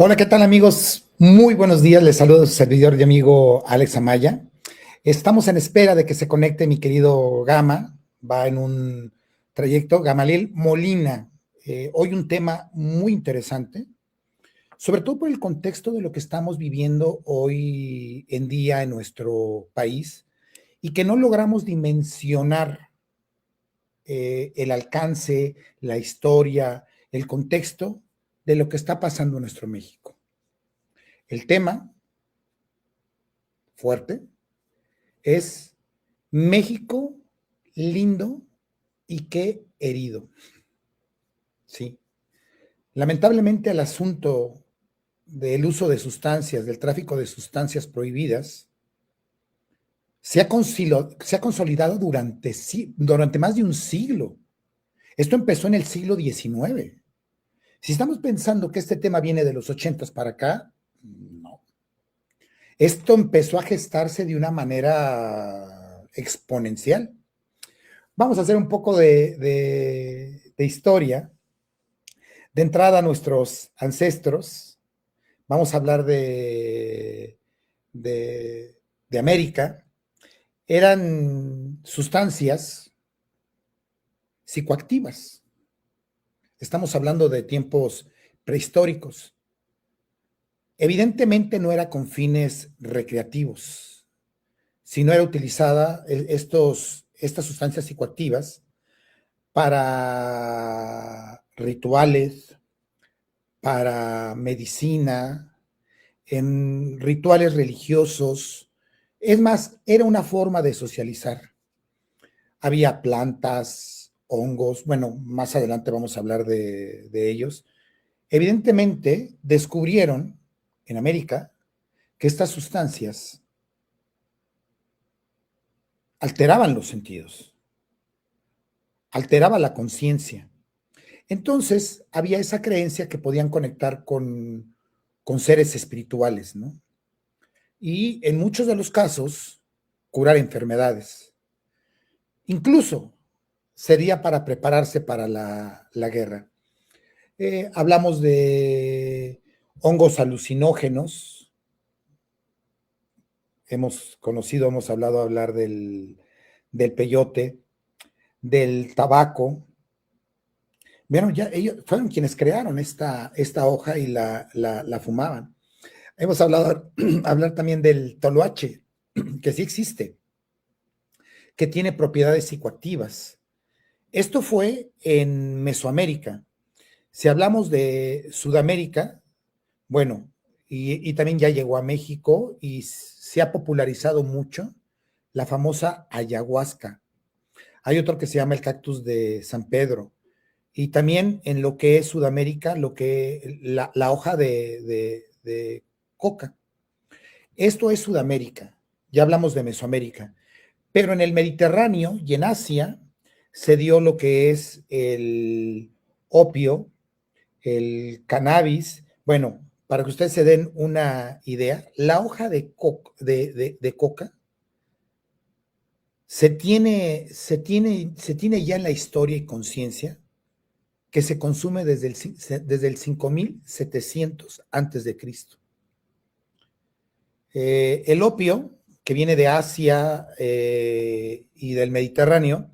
Hola, ¿qué tal amigos? Muy buenos días, les saludo a su servidor y amigo Alex Amaya. Estamos en espera de que se conecte mi querido Gama, va en un trayecto, Gamaliel Molina. Hoy un tema muy interesante, sobre todo por el contexto de lo que estamos viviendo hoy en día en nuestro país y que no logramos dimensionar el alcance, la historia, el contexto de lo que está pasando en nuestro México. El tema fuerte es México lindo y qué herido. Sí. Lamentablemente el asunto del uso de sustancias, del tráfico de sustancias prohibidas, se ha consolidado durante más de un siglo. Esto empezó en el siglo XIX. Si estamos pensando que este tema viene de los 80 para acá, no. Esto empezó a gestarse de una manera exponencial. Vamos a hacer un poco de historia. De entrada, nuestros ancestros, vamos a hablar de América, eran sustancias psicoactivas. Estamos hablando de tiempos prehistóricos. Evidentemente no era con fines recreativos, sino era utilizada estas sustancias psicoactivas para rituales, para medicina, en rituales religiosos. Es más, era una forma de socializar. Había plantas, hongos, bueno, más adelante vamos a hablar de ellos. Evidentemente, descubrieron en América que estas sustancias alteraban los sentidos, alteraban la conciencia. Entonces, había esa creencia que podían conectar con seres espirituales, ¿no? Y en muchos de los casos, curar enfermedades. Incluso sería para prepararse para la guerra. Hablamos de hongos alucinógenos. Hemos hablado hablar del peyote, del tabaco. Bueno, ya ellos fueron quienes crearon esta hoja y la fumaban. Hemos hablado, hablar también del toloache, que sí existe, que tiene propiedades psicoactivas. Esto fue en Mesoamérica. Si hablamos de Sudamérica, bueno, y también ya llegó a México y se ha popularizado mucho la famosa ayahuasca. Hay otro que se llama el cactus de San Pedro. Y también en lo que es Sudamérica, la hoja de coca. Esto es Sudamérica, ya hablamos de Mesoamérica, pero en el Mediterráneo y en Asia se dio lo que es el opio, el cannabis. Bueno, para que ustedes se den una idea, la hoja de coca se tiene ya en la historia y conciencia que se consume desde el 5700 antes de Cristo. El opio, que viene de Asia y del Mediterráneo,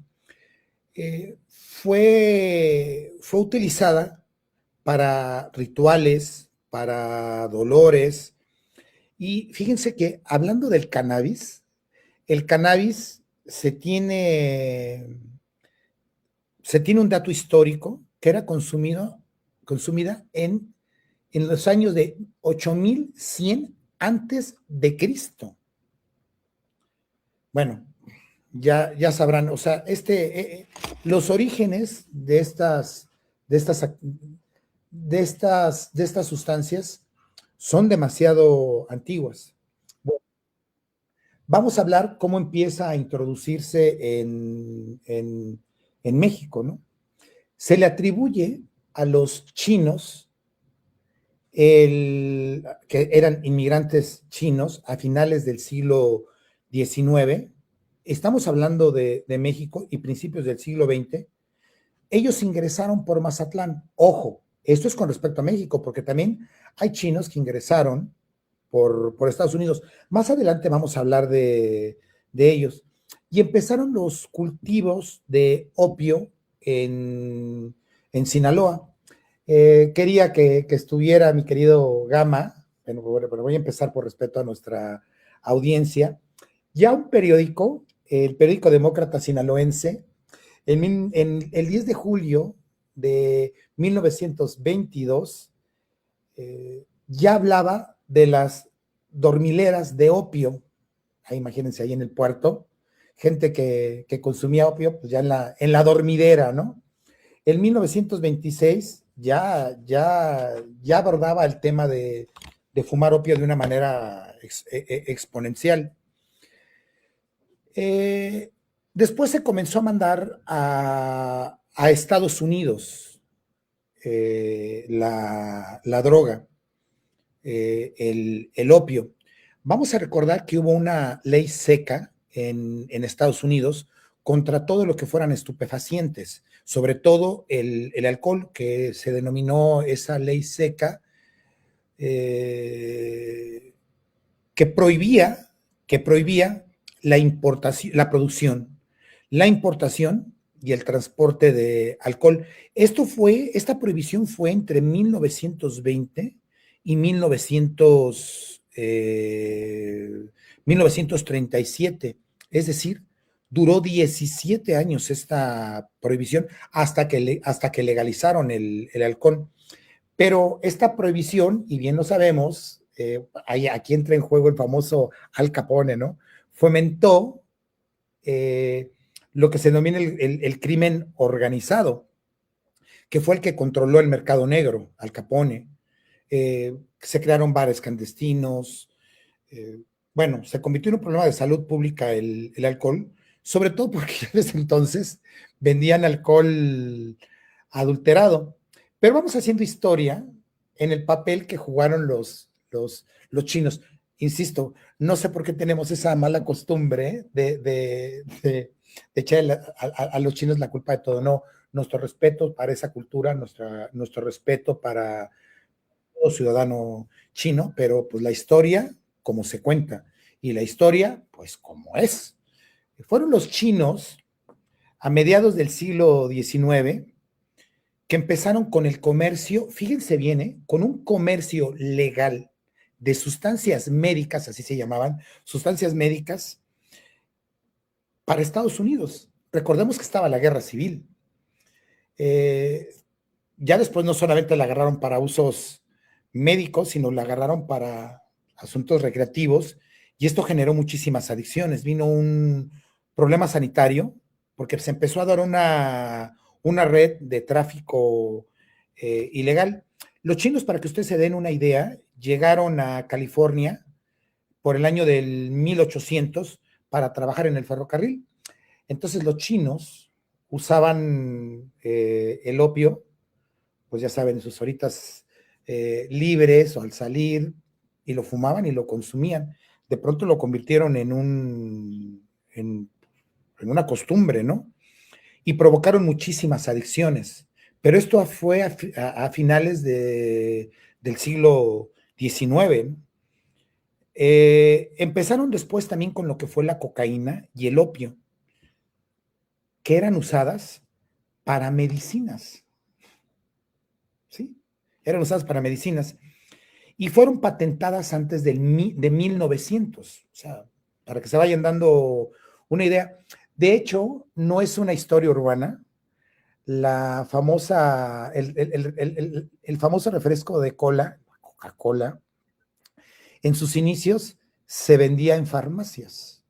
fue utilizada para rituales, para dolores. Y fíjense que hablando del cannabis, el cannabis se tiene un dato histórico que era consumida en los años de 8100 antes de Cristo. Bueno, ya sabrán, o sea, los orígenes de estas sustancias son demasiado antiguas. Bueno, vamos a hablar cómo empieza a introducirse en México, ¿no? Se le atribuye a los chinos, que eran inmigrantes chinos a finales del siglo XIX. Estamos hablando de México y principios del siglo XX. Ellos ingresaron por Mazatlán. Ojo, Esto es con respecto a México, porque también hay chinos que ingresaron por Estados Unidos. Más adelante vamos a hablar de ellos. Y empezaron los cultivos de opio en Sinaloa. Quería que estuviera mi querido Gama, pero voy a empezar por respeto a nuestra audiencia. Ya un periódico, el periódico Demócrata Sinaloense, en el 10 de julio de 1922, ya hablaba de las dormileras de opio. Ahí, imagínense, ahí en el puerto, gente que consumía opio, pues ya en la dormidera, ¿no? En 1926 ya abordaba el tema de fumar opio de una manera exponencial. Después se comenzó a mandar a Estados Unidos la droga, el opio. Vamos a recordar que hubo una ley seca en Estados Unidos contra todo lo que fueran estupefacientes, sobre todo el alcohol, que se denominó esa ley seca, que prohibía, que prohibía la importación, la producción, la importación y el transporte de alcohol. Esta prohibición fue entre 1920 y 1937, es decir, duró 17 años esta prohibición hasta que legalizaron el alcohol. Pero esta prohibición, y bien lo sabemos, aquí entra en juego el famoso Al Capone, ¿no? Fomentó lo que se denomina el crimen organizado, que fue el que controló el mercado negro, Al Capone. Se crearon bares clandestinos. Bueno, se convirtió en un problema de salud pública el alcohol, sobre todo porque desde entonces vendían alcohol adulterado. Pero vamos haciendo historia en el papel que jugaron los chinos. Insisto, no sé por qué tenemos esa mala costumbre de echarle a los chinos la culpa de todo. No, nuestro respeto para esa cultura, nuestro respeto para todo ciudadano chino, pero pues la historia como se cuenta y la historia pues como es. Fueron los chinos a mediados del siglo XIX que empezaron con el comercio, fíjense bien, con un comercio legal de sustancias médicas, así se llamaban, sustancias médicas para Estados Unidos. Recordemos que estaba la guerra civil. Ya después no solamente la agarraron para usos médicos, sino la agarraron para asuntos recreativos, y esto generó muchísimas adicciones. Vino un problema sanitario porque se empezó a dar una red de tráfico ilegal. Los chinos, para que ustedes se den una idea, llegaron a California por el año del 1800 para trabajar en el ferrocarril. Entonces los chinos usaban el opio, pues ya saben, en sus horitas libres o al salir, y lo fumaban y lo consumían. De pronto lo convirtieron en una costumbre, ¿no? Y provocaron muchísimas adicciones. Pero esto fue a finales del siglo XIX. Empezaron después también con lo que fue la cocaína y el opio, que eran usadas para medicinas, ¿sí? Eran usadas para medicinas y fueron patentadas antes de 1900, o sea, para que se vayan dando una idea. De hecho, no es una historia urbana. La famosa, el famoso refresco de cola, Coca-Cola, en sus inicios se vendía en farmacias.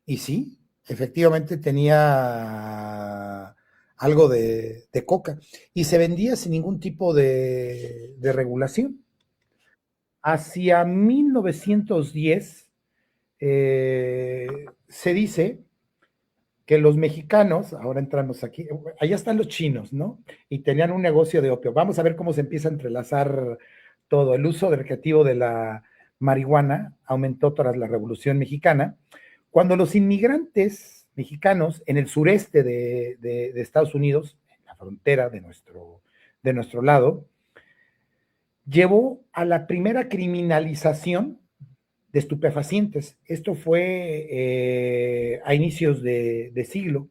Y sí, efectivamente tenía algo de coca y se vendía sin ningún tipo de regulación. Hacia 1910 se dice que los mexicanos, ahora entramos aquí, allá están los chinos, ¿no? Y tenían un negocio de opio. Vamos a ver cómo se empieza a entrelazar todo. El uso recreativo de la marihuana aumentó tras la Revolución Mexicana, cuando los inmigrantes mexicanos en el sureste de Estados Unidos, en la frontera de nuestro lado, llevó a la primera criminalización de estupefacientes. Esto fue a inicios de siglo.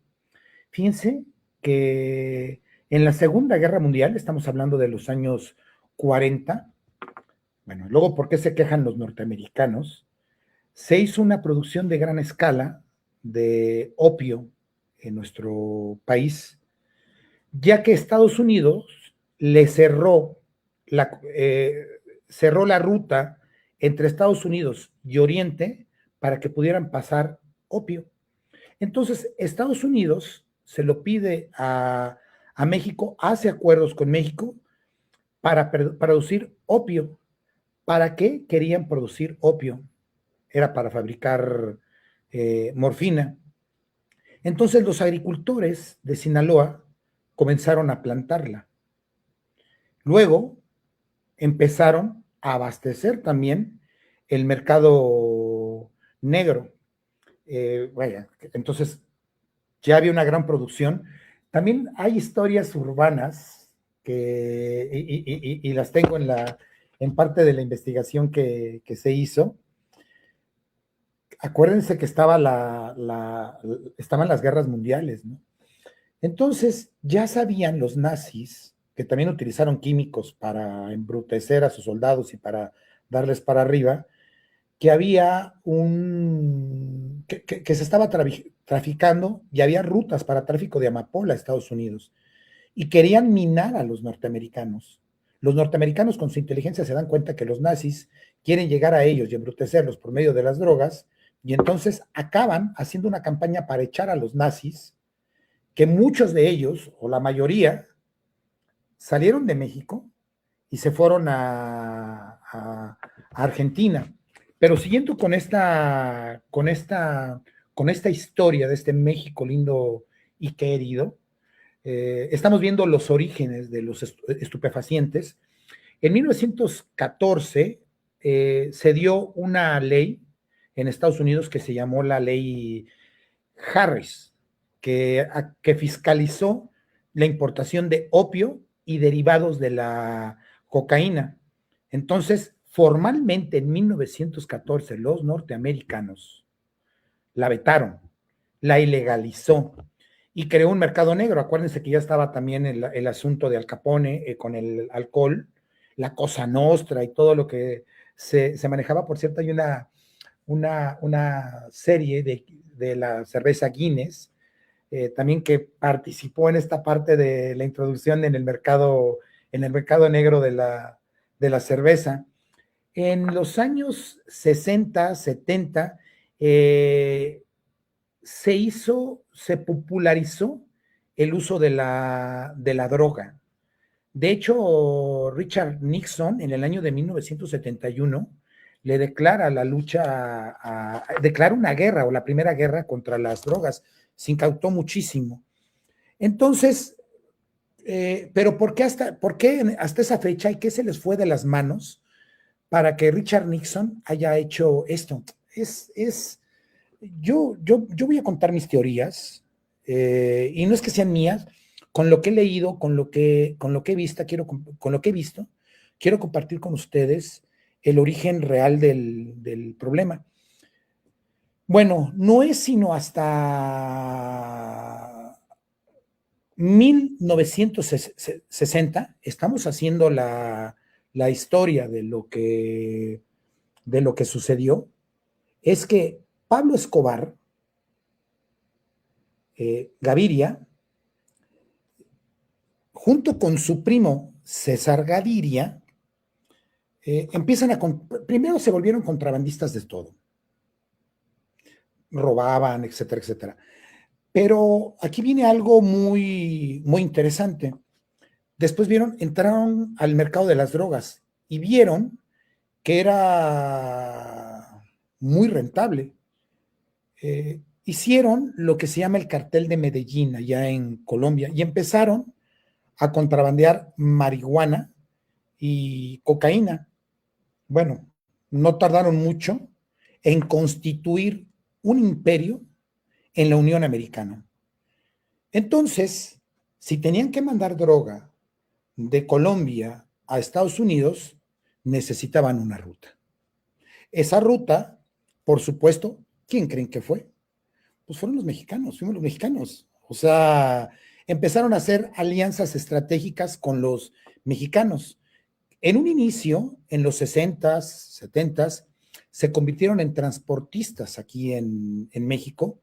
Fíjense que en la Segunda Guerra Mundial, estamos hablando de los años 40, bueno, luego, ¿por qué se quejan los norteamericanos? Se hizo una producción de gran escala de opio en nuestro país, ya que Estados Unidos le cerró la ruta entre Estados Unidos y Oriente para que pudieran pasar opio. Entonces, Estados Unidos se lo pide a México, hace acuerdos con México para producir opio. ¿Para qué querían producir opio? Era para fabricar morfina. Entonces los agricultores de Sinaloa comenzaron a plantarla. Luego empezaron a abastecer también el mercado negro. Entonces ya había una gran producción. También hay historias urbanas y las tengo en parte de la investigación que se hizo. Acuérdense que estaban las guerras mundiales, ¿no? Entonces ya sabían los nazis, que también utilizaron químicos para embrutecer a sus soldados y para darles para arriba, que había que se estaba traficando y había rutas para tráfico de amapola a Estados Unidos y querían minar a los norteamericanos. Los norteamericanos con su inteligencia se dan cuenta que los nazis quieren llegar a ellos y embrutecerlos por medio de las drogas, y entonces acaban haciendo una campaña para echar a los nazis, que muchos de ellos, o la mayoría, salieron de México y se fueron a Argentina. Pero siguiendo con esta historia de este México lindo y querido, estamos viendo los orígenes de los estupefacientes. En 1914 se dio una ley en Estados Unidos que se llamó la ley Harris, que fiscalizó la importación de opio y derivados de la cocaína. Entonces, formalmente en 1914 los norteamericanos la vetaron, la ilegalizó y creó un mercado negro. Acuérdense que ya estaba también el asunto de Al Capone con el alcohol, la Cosa Nostra y todo lo que se manejaba. Por cierto, hay una serie de la cerveza Guinness, también que participó en esta parte de la introducción en el mercado negro de la cerveza. En los años 60, 70, se popularizó el uso de la droga. De hecho, Richard Nixon, en el año de 1971, le declara declara una guerra, o la primera guerra contra las drogas. Se incautó muchísimo. Entonces, pero ¿por qué hasta esa fecha y qué se les fue de las manos para que Richard Nixon haya hecho esto? Yo voy a contar mis teorías, y no es que sean mías, con lo que he leído, con lo que he visto, quiero compartir con ustedes el origen real del problema. Bueno, no es sino hasta 1960, estamos haciendo la historia de lo que sucedió, es que Pablo Escobar Gaviria, junto con su primo César Gaviria, primero se volvieron contrabandistas de todo, robaban, etcétera, etcétera. Pero aquí viene algo muy, muy interesante. Después entraron al mercado de las drogas y vieron que era muy rentable. Hicieron lo que se llama el cartel de Medellín, allá en Colombia, y empezaron a contrabandear marihuana y cocaína. Bueno, no tardaron mucho en constituir un imperio en la Unión Americana. Entonces, si tenían que mandar droga de Colombia a Estados Unidos necesitaban una ruta. Esa ruta, por supuesto, ¿quién creen que fue? Pues fueron los mexicanos, fuimos los mexicanos. O sea, empezaron a hacer alianzas estratégicas con los mexicanos. En un inicio, en los 60s, 70s, se convirtieron en transportistas aquí en México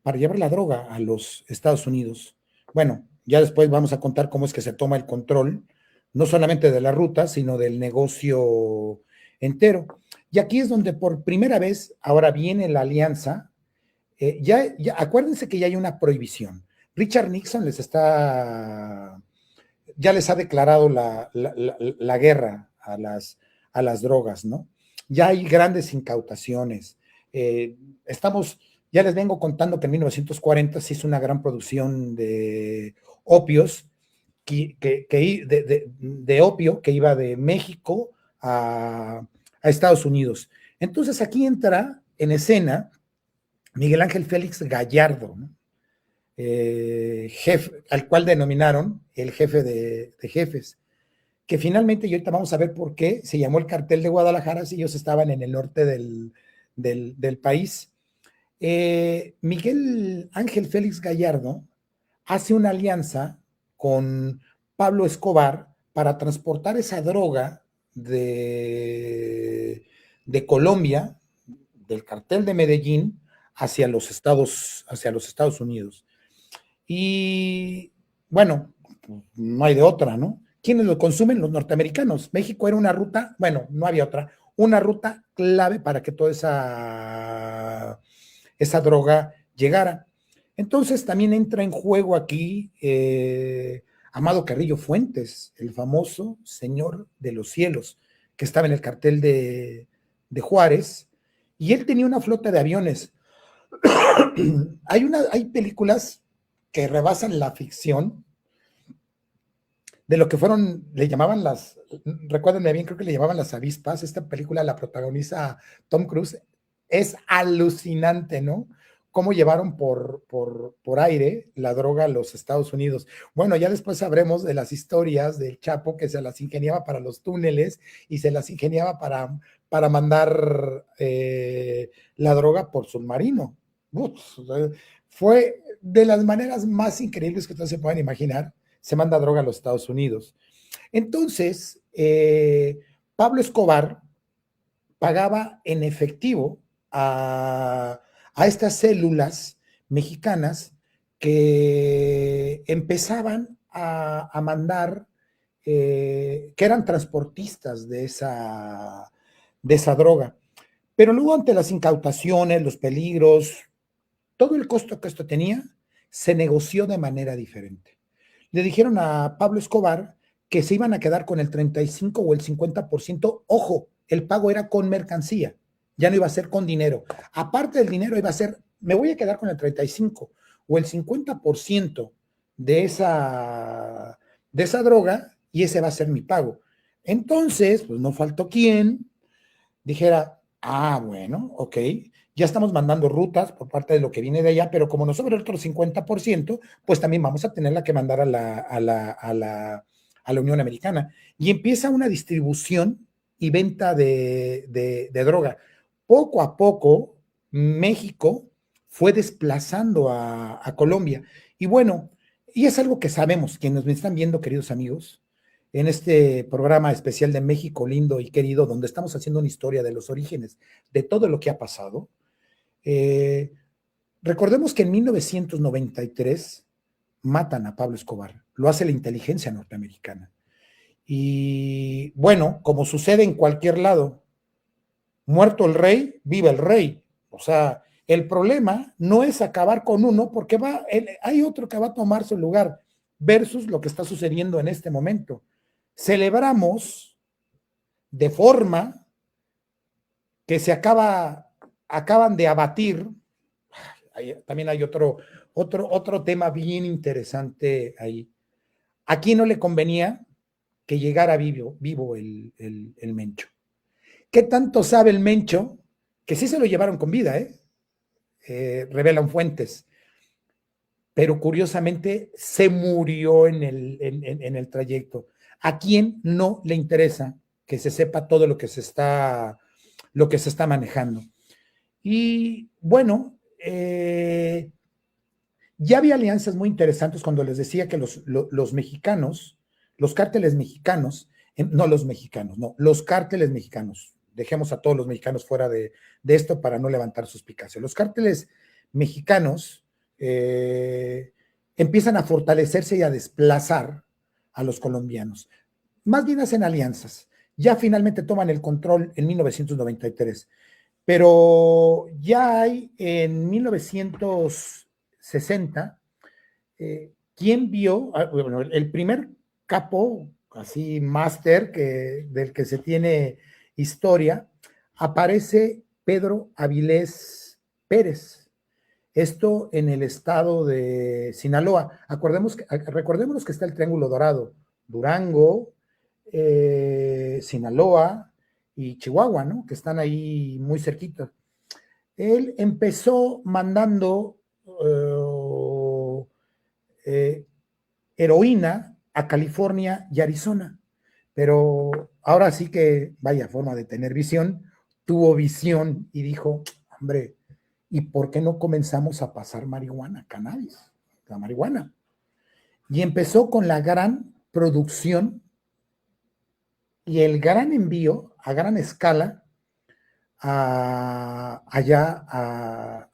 para llevar la droga a los Estados Unidos. Bueno, ya después vamos a contar cómo es que se toma el control, no solamente de la ruta, sino del negocio entero. Y aquí es donde por primera vez ahora viene la alianza. Ya acuérdense que ya hay una prohibición. Richard Nixon ya les ha declarado la guerra a las drogas, ¿no? Ya hay grandes incautaciones. Ya les vengo contando que en 1940 se hizo una gran producción de opios, de opio que iba de México a Estados Unidos. Entonces aquí entra en escena Miguel Ángel Félix Gallardo, ¿no? Jefe, al cual denominaron el jefe de jefes, que finalmente, y ahorita vamos a ver por qué, se llamó el Cartel de Guadalajara si ellos estaban en el norte del país. Miguel Ángel Félix Gallardo hace una alianza con Pablo Escobar para transportar esa droga de Colombia, del cartel de Medellín, hacia los Estados Unidos. Y bueno, no hay de otra, ¿no? ¿Quiénes lo consumen? Los norteamericanos. México era una ruta, bueno, no había otra, una ruta clave para que toda esa droga llegara. Entonces también entra en juego aquí Amado Carrillo Fuentes, el famoso señor de los cielos, que estaba en el cartel de Juárez, y él tenía una flota de aviones. Hay películas que rebasan la ficción de lo que fueron, le llamaban recuérdenme bien, creo que le llamaban las avispas. Esta película la protagoniza Tom Cruise. Es alucinante, ¿no? Cómo llevaron por aire la droga a los Estados Unidos. Bueno, ya después sabremos de las historias del Chapo, que se las ingeniaba para los túneles y se las ingeniaba para mandar la droga por submarino. Fue de las maneras más increíbles que ustedes se puedan imaginar. Se manda droga a los Estados Unidos. Entonces, Pablo Escobar pagaba en efectivo a estas células mexicanas que empezaban a mandar, que eran transportistas de esa droga. Pero luego, ante las incautaciones, los peligros, todo el costo que esto tenía, se negoció de manera diferente. Le dijeron a Pablo Escobar que se iban a quedar con el 35 o el 50%. Ojo, el pago era con mercancía, ya no iba a ser con dinero. Aparte del dinero iba a ser, me voy a quedar con el 35 o el 50% de esa droga y ese va a ser mi pago. Entonces, pues no faltó quien dijera, bueno, ok, ya estamos mandando rutas por parte de lo que viene de allá, pero como nos sobra el otro 50%, pues también vamos a tenerla que mandar a la Unión Americana. Y empieza una distribución y venta de droga. Poco a poco, México fue desplazando a Colombia. Y bueno, y es algo que sabemos, quienes me están viendo, queridos amigos, en este programa especial de México lindo y querido, donde estamos haciendo una historia de los orígenes de todo lo que ha pasado. Recordemos que en 1993 matan a Pablo Escobar, lo hace la inteligencia norteamericana. Y bueno, como sucede en cualquier lado, muerto el rey, vive el rey. O sea, el problema no es acabar con uno, porque hay otro que va a tomar su lugar, versus lo que está sucediendo en este momento. Celebramos de forma que se acaban de abatir. También hay otro tema bien interesante ahí. ¿A quién no le convenía que llegara vivo el Mencho? ¿Qué tanto sabe el Mencho? Que sí se lo llevaron con vida, revelan fuentes. Pero curiosamente se murió en el trayecto. ¿A quién no le interesa que se sepa todo lo que se está manejando? Y bueno, ya había alianzas muy interesantes cuando les decía que los mexicanos, los cárteles mexicanos, no los mexicanos, no, los cárteles mexicanos, dejemos a todos los mexicanos fuera de esto para no levantar suspicacia. Los cárteles mexicanos empiezan a fortalecerse y a desplazar a los colombianos. Más bien hacen alianzas. Ya finalmente toman el control en 1993, pero ya hay en 1960, ¿quién vio? Bueno, el primer capo, así máster, del que se tiene historia, aparece Pedro Avilés Pérez. Esto en el estado de Sinaloa. Recordémonos que está el Triángulo Dorado, Durango, Sinaloa y Chihuahua, ¿no? Que están ahí muy cerquitos. Él empezó mandando heroína a California y Arizona, pero ahora sí que, vaya forma de tener visión, tuvo visión y dijo, hombre, ¿y por qué no comenzamos a pasar marihuana, cannabis, la marihuana? Y empezó con la gran producción y el gran envío a gran escala allá a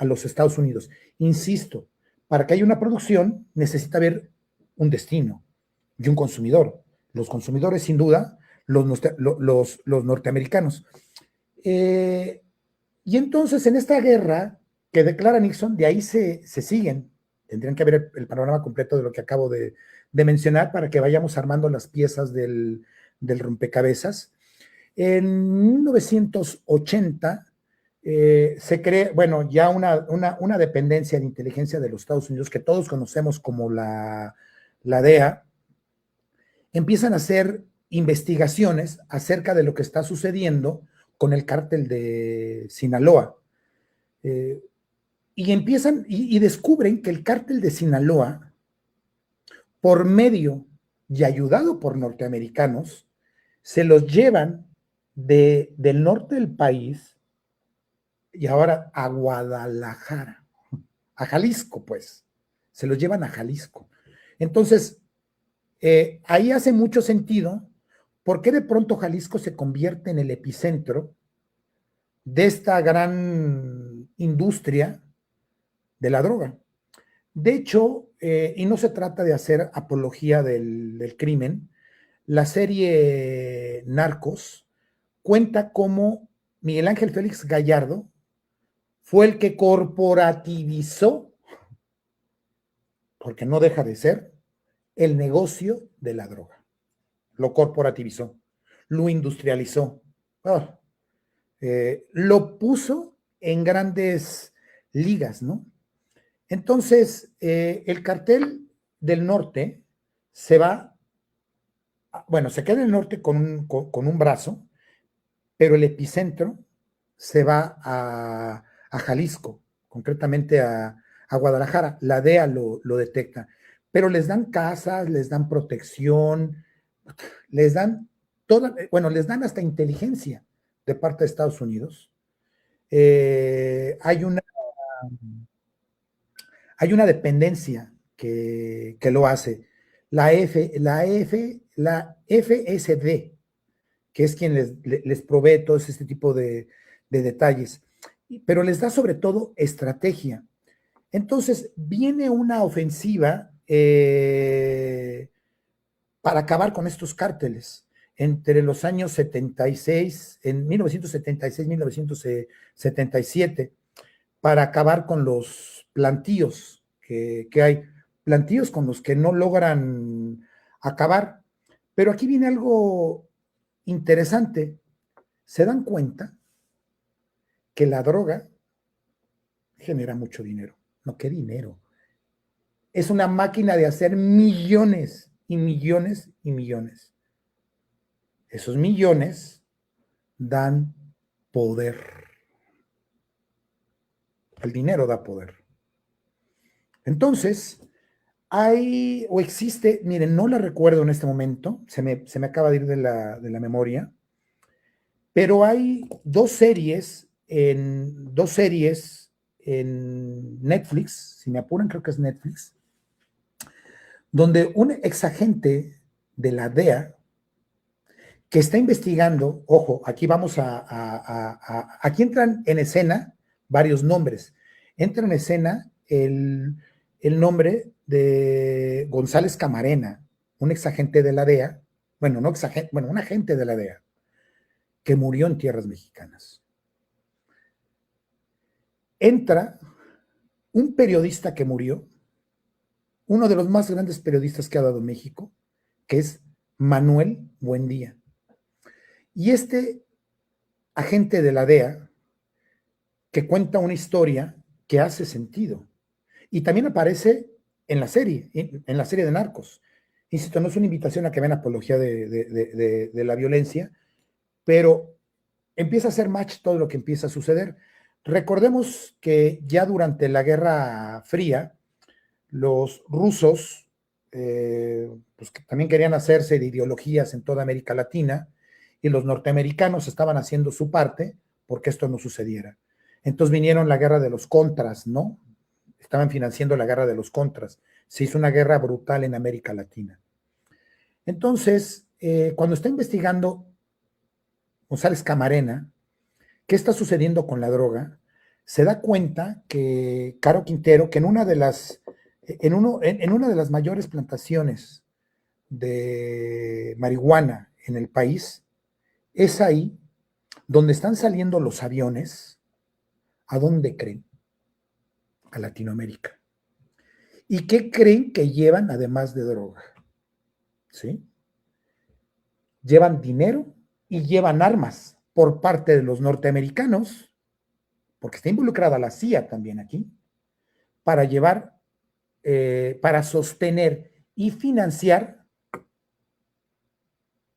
los Estados Unidos. Insisto, para que haya una producción necesita haber un destino y un consumidor. Los consumidores, sin duda, los norteamericanos. Y entonces, en esta guerra que declara Nixon, de ahí se siguen. Tendrían que ver el panorama completo de lo que acabo de mencionar para que vayamos armando las piezas del rompecabezas. En 1980 se crea, bueno, ya una dependencia de inteligencia de los Estados Unidos que todos conocemos como la DEA. Empiezan a hacer investigaciones acerca de lo que está sucediendo con el cártel de Sinaloa. Y empiezan y descubren que el cártel de Sinaloa, por medio y ayudado por norteamericanos, se los llevan del norte del país y ahora a Guadalajara, a Jalisco, pues. Se los llevan a Jalisco. Entonces, ahí hace mucho sentido por qué de pronto Jalisco se convierte en el epicentro de esta gran industria de la droga. De hecho, y no se trata de hacer apología del crimen, la serie Narcos cuenta cómo Miguel Ángel Félix Gallardo fue el que corporativizó, porque no deja de ser, el negocio de la droga. Lo corporativizó, lo industrializó, lo puso en grandes ligas, ¿no? Entonces, el cartel del norte se va, bueno, se queda en el norte con un brazo, pero el epicentro se va a Jalisco, concretamente a Guadalajara. La DEA lo detecta, pero les dan casas, les dan protección, les dan bueno, les dan hasta inteligencia de parte de Estados Unidos. Hay una dependencia que lo hace, la FSD, que es quien les provee todo este tipo de detalles, pero les da sobre todo estrategia. Entonces viene una ofensiva para acabar con estos cárteles entre los años 76, en 1976, 1977, para acabar con los plantíos que hay, plantíos con los que no logran acabar. Pero aquí viene algo interesante. Se dan cuenta que la droga genera mucho dinero. No, ¿qué dinero? Es una máquina de hacer millones y millones y millones. Esos millones dan poder. El dinero da poder. Entonces, hay o existe, miren, no la recuerdo en este momento, se me acaba de ir de la memoria, pero hay dos series en Netflix, si me apuran, creo que es Netflix, donde un exagente de la DEA que está investigando, ojo, aquí vamos aquí entran en escena varios nombres. Entra en escena el nombre de González Camarena, un exagente de la DEA, bueno, no exagente, bueno, un agente de la DEA, que murió en tierras mexicanas. Entra un periodista que murió, uno de los más grandes periodistas que ha dado México, que es Manuel Buendía. Y este agente de la DEA, que cuenta una historia que hace sentido. Y también aparece en la serie de Narcos. Insisto, no es una invitación a que vean apología de la violencia, pero empieza a hacer match todo lo que empieza a suceder. Recordemos que ya durante la Guerra Fría, los rusos, pues que también querían hacerse de ideologías en toda América Latina, y los norteamericanos estaban haciendo su parte porque esto no sucediera. Entonces vinieron la guerra de los contras, ¿no? Estaban financiando la guerra de los contras. Se hizo una guerra brutal en América Latina. Entonces, cuando está investigando González Camarena, qué está sucediendo con la droga, se da cuenta que Caro Quintero, que en una de las mayores plantaciones de marihuana en el país, es ahí donde están saliendo los aviones. ¿A dónde creen? A Latinoamérica. ¿Y qué creen que llevan además de droga? ¿Sí? Llevan dinero y llevan armas por parte de los norteamericanos, porque está involucrada la CIA también aquí, para llevar, para sostener y financiar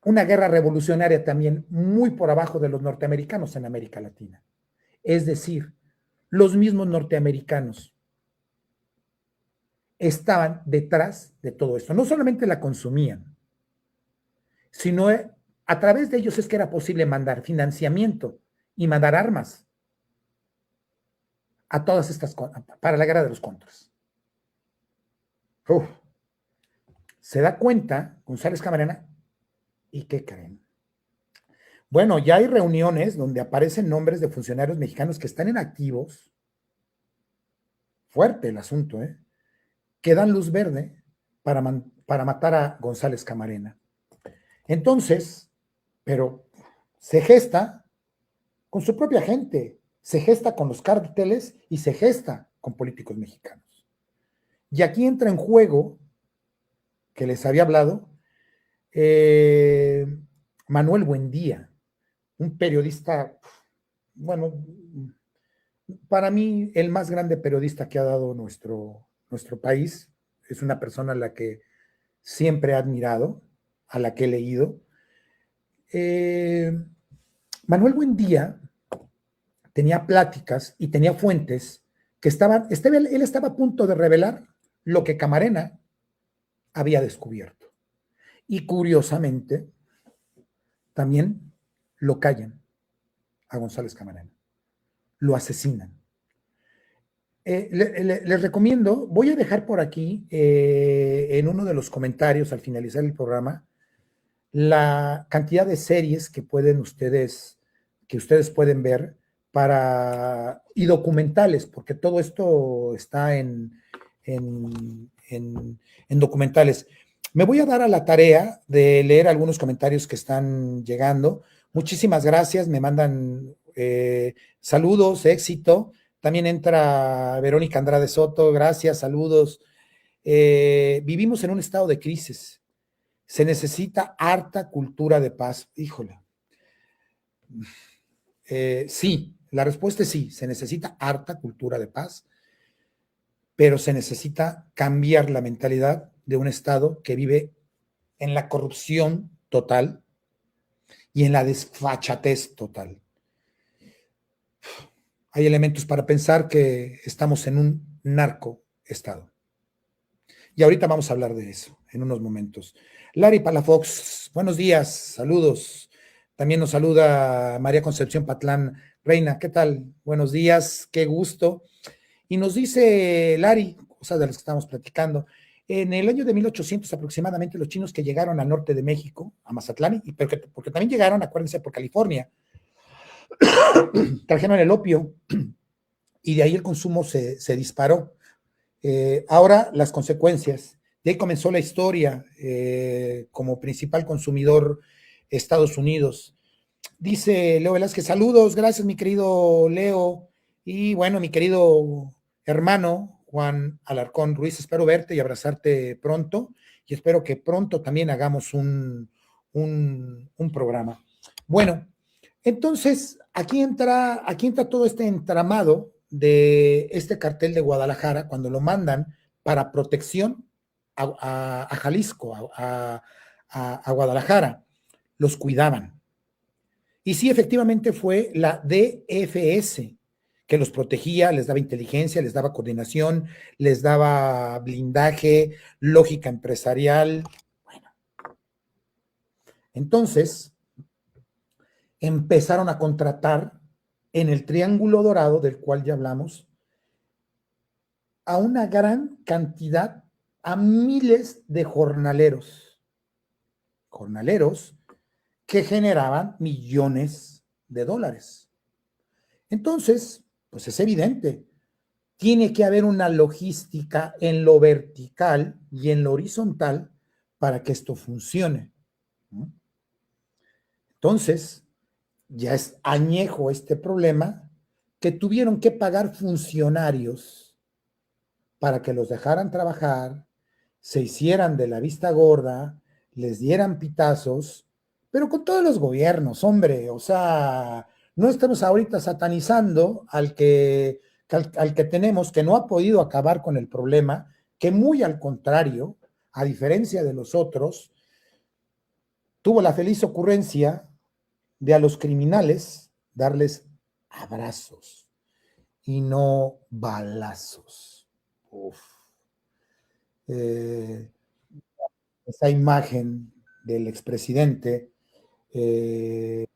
una guerra revolucionaria también muy por abajo de los norteamericanos en América Latina. Es decir, los mismos norteamericanos estaban detrás de todo esto. No solamente la consumían, sino a través de ellos es que era posible mandar financiamiento y mandar armas a todas estas para la guerra de los contras. Uf. Se da cuenta González Camarena, ¿y qué creen? Bueno, ya hay reuniones donde aparecen nombres de funcionarios mexicanos que están en activos. Fuerte el asunto, ¿eh? Que dan luz verde para matar a González Camarena. Entonces, pero se gesta con su propia gente, se gesta con los cárteles y se gesta con políticos mexicanos. Y aquí entra en juego, que les había hablado, Manuel Buendía, un periodista, bueno, para mí el más grande periodista que ha dado nuestro país. Es una persona a la que siempre he admirado, a la que he leído. Manuel Buendía tenía pláticas y tenía fuentes que él estaba a punto de revelar lo que Camarena había descubierto. Y curiosamente, también lo callan a González Camarena, lo asesinan. Les recomiendo, voy a dejar por aquí en uno de los comentarios al finalizar el programa la cantidad de series que ustedes pueden ver y documentales, porque todo esto está en documentales. Me voy a dar a la tarea de leer algunos comentarios que están llegando. Muchísimas gracias, me mandan saludos, éxito. También entra Verónica Andrade Soto, gracias, saludos. Vivimos en un estado de crisis. Se necesita harta cultura de paz. Híjole. Sí, la respuesta es sí, se necesita harta cultura de paz, pero se necesita cambiar la mentalidad de un Estado que vive en la corrupción total y en la desfachatez total. Hay elementos para pensar que estamos en un narcoestado. Y ahorita vamos a hablar de eso en unos momentos. Larry Palafox, buenos días, saludos. También nos saluda María Concepción Patlán. Reina, ¿qué tal? Buenos días, qué gusto. Y nos dice Larry, cosas de las que estamos platicando, en el año de 1800 aproximadamente los chinos que llegaron al norte de México, a Mazatlán, porque también llegaron, acuérdense, por California, trajeron el opio y de ahí el consumo se disparó. Ahora las consecuencias, de ahí comenzó la historia como principal consumidor Estados Unidos. Dice Leo Velázquez, saludos, gracias mi querido Leo, y bueno, mi querido hermano Juan Alarcón Ruiz, espero verte y abrazarte pronto, y espero que pronto también hagamos un programa. Bueno, entonces aquí entra todo este entramado de este cartel de Guadalajara cuando lo mandan para protección a Jalisco, a Guadalajara. Los cuidaban. Y sí, efectivamente fue la DFS que los protegía, les daba inteligencia, les daba coordinación, les daba blindaje, lógica empresarial. Bueno, entonces empezaron a contratar en el Triángulo Dorado, del cual ya hablamos, a una gran cantidad, a miles de jornaleros que generaban millones de dólares. Entonces, pues es evidente, tiene que haber una logística en lo vertical y en lo horizontal para que esto funcione. Entonces, ya es añejo este problema, que tuvieron que pagar funcionarios para que los dejaran trabajar, se hicieran de la vista gorda, les dieran pitazos, pero con todos los gobiernos, hombre, o sea, no estamos ahorita satanizando al que tenemos, que no ha podido acabar con el problema, que muy al contrario, a diferencia de los otros, tuvo la feliz ocurrencia de a los criminales darles abrazos y no balazos. Uf. Esa imagen del expresidente, eh,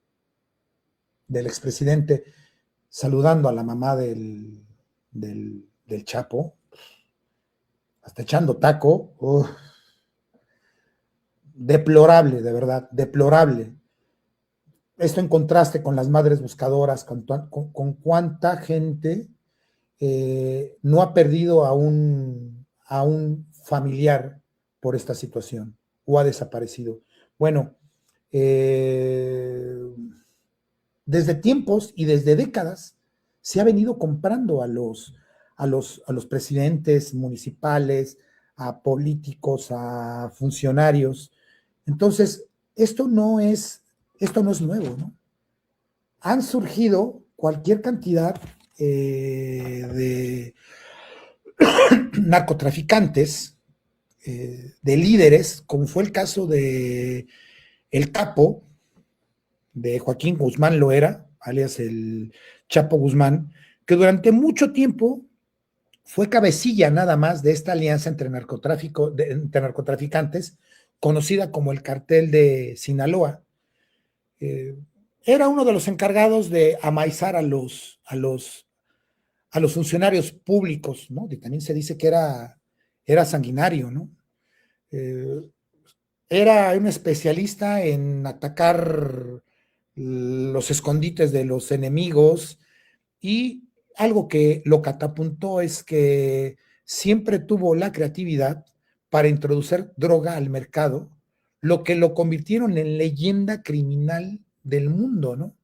saludando a la mamá del Chapo, hasta echando taco, deplorable, de verdad, deplorable. Esto en contraste con las madres buscadoras, con cuánta gente no ha perdido a un familiar por esta situación o ha desaparecido. Bueno, desde tiempos y desde décadas se ha venido comprando a los presidentes municipales, a políticos, a funcionarios. Entonces, esto no es nuevo, ¿no? Han surgido cualquier cantidad de narcotraficantes, de líderes, como fue el caso de El Capo, de Joaquín Guzmán Loera, alias el Chapo Guzmán, que durante mucho tiempo fue cabecilla nada más de esta alianza entre narcotraficantes, conocida como el cartel de Sinaloa. Era uno de los encargados de amaizar a los funcionarios públicos, ¿no? Y también se dice que era sanguinario, ¿no? Eh, Era un especialista en atacar los escondites de los enemigos y algo que lo catapultó es que siempre tuvo la creatividad para introducir droga al mercado, lo que lo convirtieron en leyenda criminal del mundo, ¿no?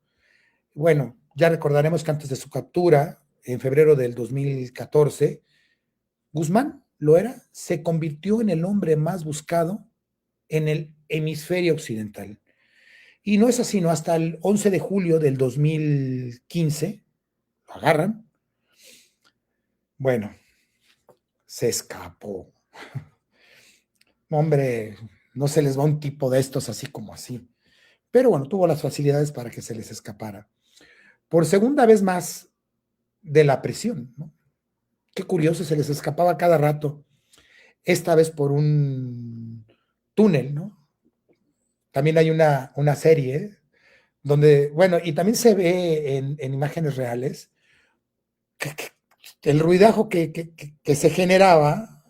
Bueno, ya recordaremos que antes de su captura, en febrero del 2014, Guzmán Loera se convirtió en el hombre más buscado en el hemisferio occidental. Y no es así, ¿no? Hasta el 11 de julio del 2015, lo agarran. Bueno, se escapó. Hombre, no se les va un tipo de estos así como así. Pero bueno, tuvo las facilidades para que se les escapara. Por segunda vez más de la prisión, ¿no? Qué curioso, se les escapaba cada rato. esta vez por un túnel, ¿no? También hay una serie donde, bueno, y también se ve en imágenes reales el ruidajo que se generaba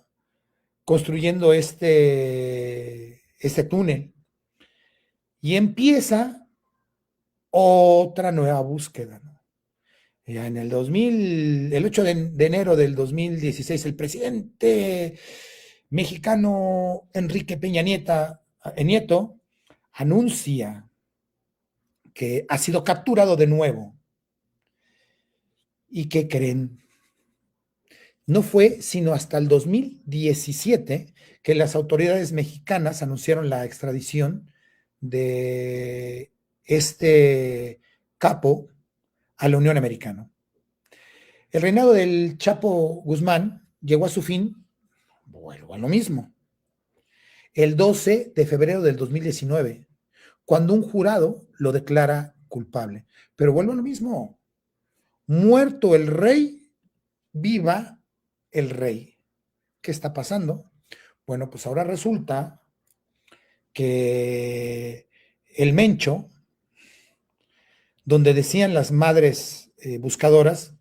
construyendo este túnel. Y empieza otra nueva búsqueda, ¿no? Ya en el 8 de enero del 2016, el presidente mexicano Enrique Peña Nieto anuncia que ha sido capturado de nuevo. ¿Y qué creen? No fue sino hasta el 2017 que las autoridades mexicanas anunciaron la extradición de este capo a la Unión Americana. El reinado del Chapo Guzmán llegó a su fin, vuelvo a lo mismo, el 12 de febrero del 2019, cuando un jurado lo declara culpable. Pero vuelvo a lo mismo, muerto el rey, viva el rey. ¿Qué está pasando? Bueno, pues ahora resulta que el Mencho, donde decían las madres buscadoras,